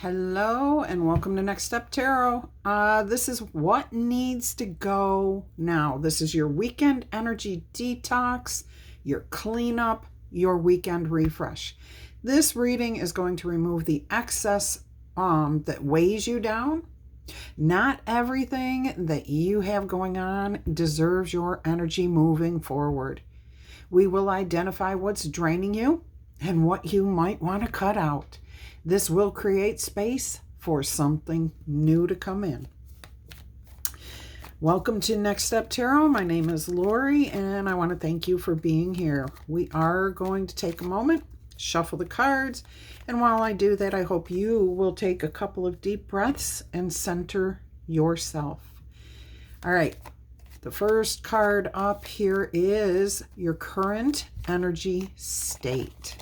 Hello and welcome to Next Step Tarot. This is what needs to go now. This is your weekend energy detox, your cleanup, your weekend refresh. This reading is going to remove the excess that weighs you down. Not everything that you have going on deserves your energy moving forward. We will identify what's draining you and what you might want to cut out. This will create space for something new to come in. Welcome to Next Step Tarot. My name is Lori, and I want to thank you for being here. We are going to take a moment, shuffle the cards, and while I do that, I hope you will take a couple of deep breaths and center yourself. All right, the first card up here is your current energy state.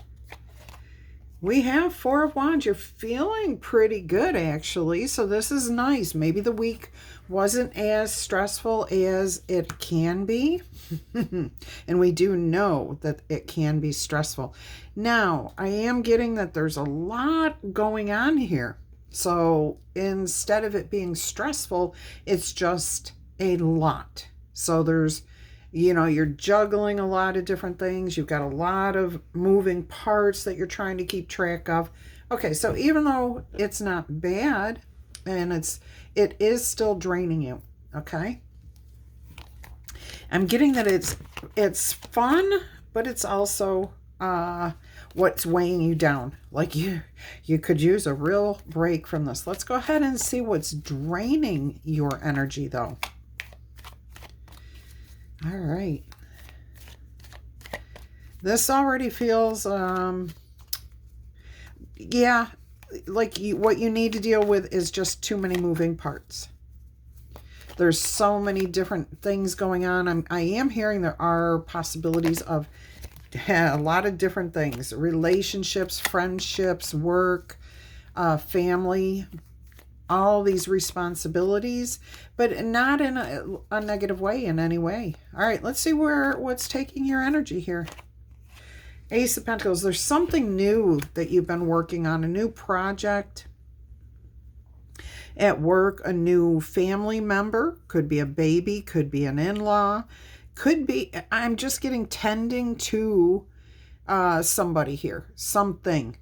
We have Four of Wands. You're feeling pretty good, actually. So this is nice. Maybe the week wasn't as stressful as it can be. And we do know that it can be stressful. Now, I am getting that there's a lot going on here. So instead of it being stressful, it's just a lot. So there's, you're juggling a lot of different things. You've got a lot of moving parts that you're trying to keep track of. Okay, so even though it's not bad and it is still draining you, okay? I'm getting that it's fun, but it's also what's weighing you down. Like you could use a real break from this. Let's go ahead and see what's draining your energy though. All right. This already feels, yeah, like what you need to deal with is just too many moving parts. There's so many different things going on. I am hearing there are possibilities of a lot of different things. Relationships, friendships, work, family, all these responsibilities, but not in a negative way in any way. All right, let's see what's taking your energy here. Ace of Pentacles. There's something new that you've been working on, a new project at work, a new family member, could be a baby, could be an in-law, could be, I'm just getting tending to somebody here, something,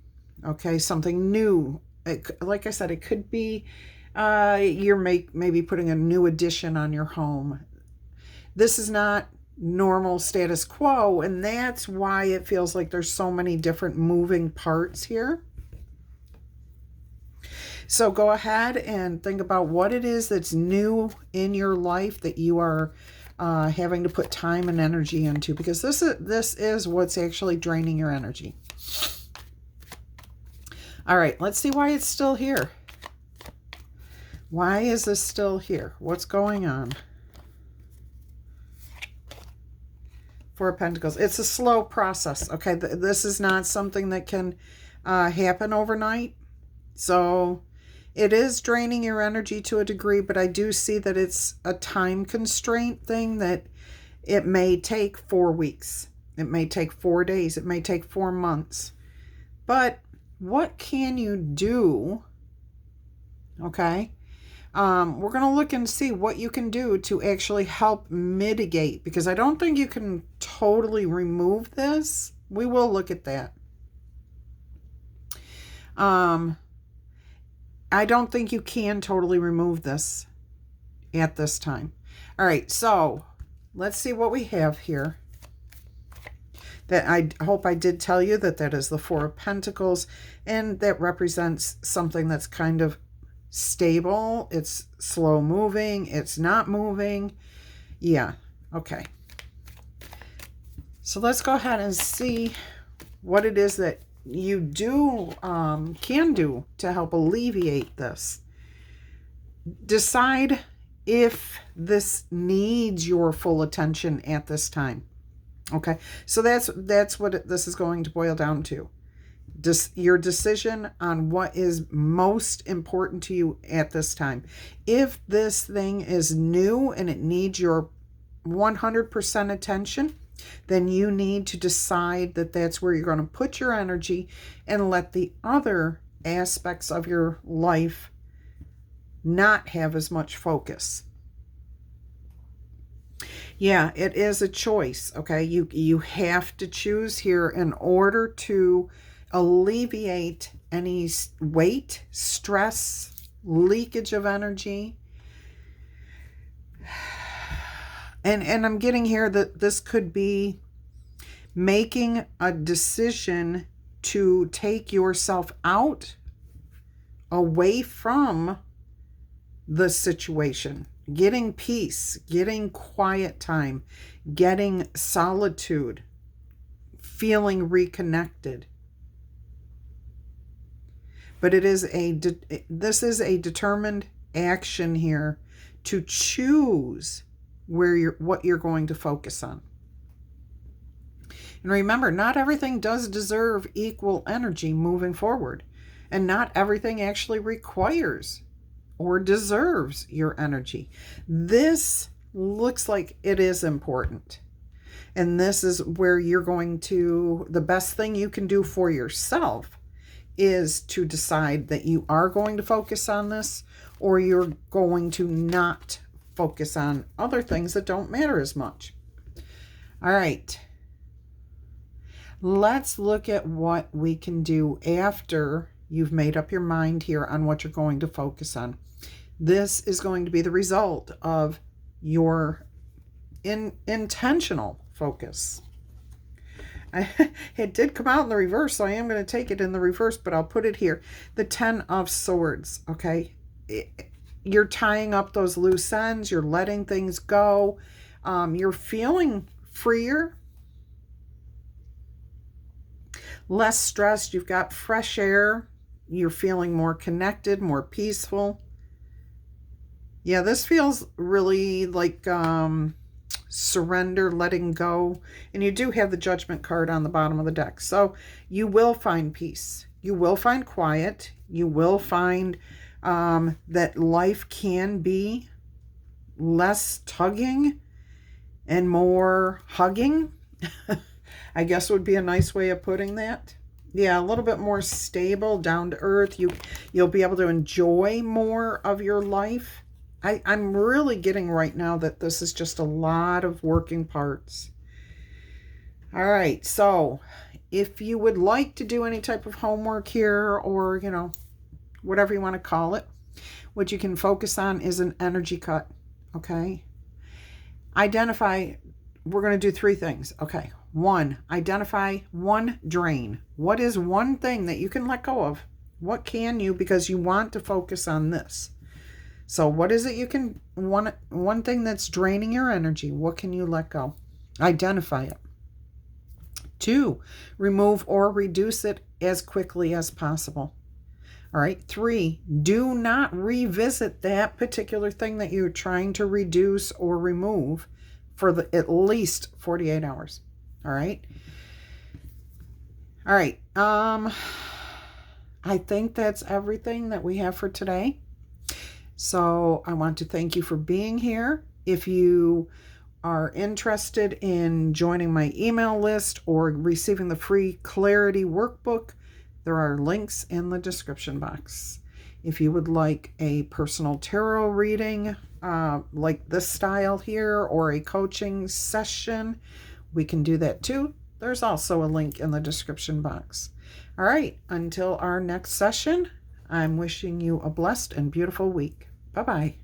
okay, something new. Like I said, it could be you're maybe putting a new addition on your home. This is not normal status quo, and that's why it feels like there's so many different moving parts here. So go ahead and think about what it is that's new in your life that you are having to put time and energy into, because this is what's actually draining your energy. All right, let's see why it's still here. Why is this still here? What's going on? Four of Pentacles. It's a slow process, okay? This is not something that can happen overnight. So it is draining your energy to a degree, but I do see that it's a time constraint thing, that it may take 4 weeks. It may take 4 days. It may take 4 months. But what can you do? Okay. We're going to look and see what you can do to actually help mitigate, because I don't think you can totally remove this. We will look at that. I don't think you can totally remove this at this time. All right. So let's see what we have here. That I hope I did tell you that is the Four of Pentacles, and that represents something that's kind of stable. It's slow moving. It's not moving. Yeah. Okay. So let's go ahead and see what it is that you can do to help alleviate this. Decide if this needs your full attention at this time. Okay, so that's what this is going to boil down to. Your decision on what is most important to you at this time. If this thing is new and it needs your 100% attention, then you need to decide that that's where you're going to put your energy and let the other aspects of your life not have as much focus. Yeah, it is a choice, okay? You have to choose here in order to alleviate any weight, stress, leakage of energy. And I'm getting here that this could be making a decision to take yourself out, away from the situation, getting peace, getting quiet time, getting solitude, feeling reconnected. But this is a determined action here to choose what you're going to focus on. And remember, not everything does deserve equal energy moving forward. And not everything actually requires or deserves your energy. This looks like it is important. And this is where you're going to, the best thing you can do for yourself is to decide that you are going to focus on this, or you're going to not focus on other things that don't matter as much. All right. Let's look at what we can do after you've made up your mind here on what you're going to focus on. This is going to be the result of your intentional focus. It did come out in the reverse, so I am going to take it in the reverse, but I'll put it here. The 10 of Swords, okay? You're tying up those loose ends. You're letting things go. You're feeling freer, less stressed. You've got fresh air. You're feeling more connected, more peaceful. Yeah, this feels really like surrender, letting go. And you do have the Judgment card on the bottom of the deck. So you will find peace. You will find quiet. You will find that life can be less tugging and more hugging. I guess would be a nice way of putting that. Yeah, a little bit more stable, down to earth. You'll be able to enjoy more of your life. I'm really getting right now that this is just a lot of working parts. All right, so if you would like to do any type of homework here, or, whatever you want to call it, what you can focus on is an energy cut, okay? Identify, we're going to do 3 things, okay? 1, identify one drain. What is one thing that you can let go of? What can you, because you want to focus on this. So what is it you can, one thing that's draining your energy, what can you let go? Identify it. 2, remove or reduce it as quickly as possible. All right. 3, do not revisit that particular thing that you're trying to reduce or remove for at least 48 hours. All right. All right. I think that's everything that we have for today. So I want to thank you for being here. If you are interested in joining my email list or receiving the free Clarity Workbook, there are links in the description box. If you would like a personal tarot reading, like this style here, or a coaching session, we can do that too. There's also a link in the description box. All right, until our next session, I'm wishing you a blessed and beautiful week. Bye-bye.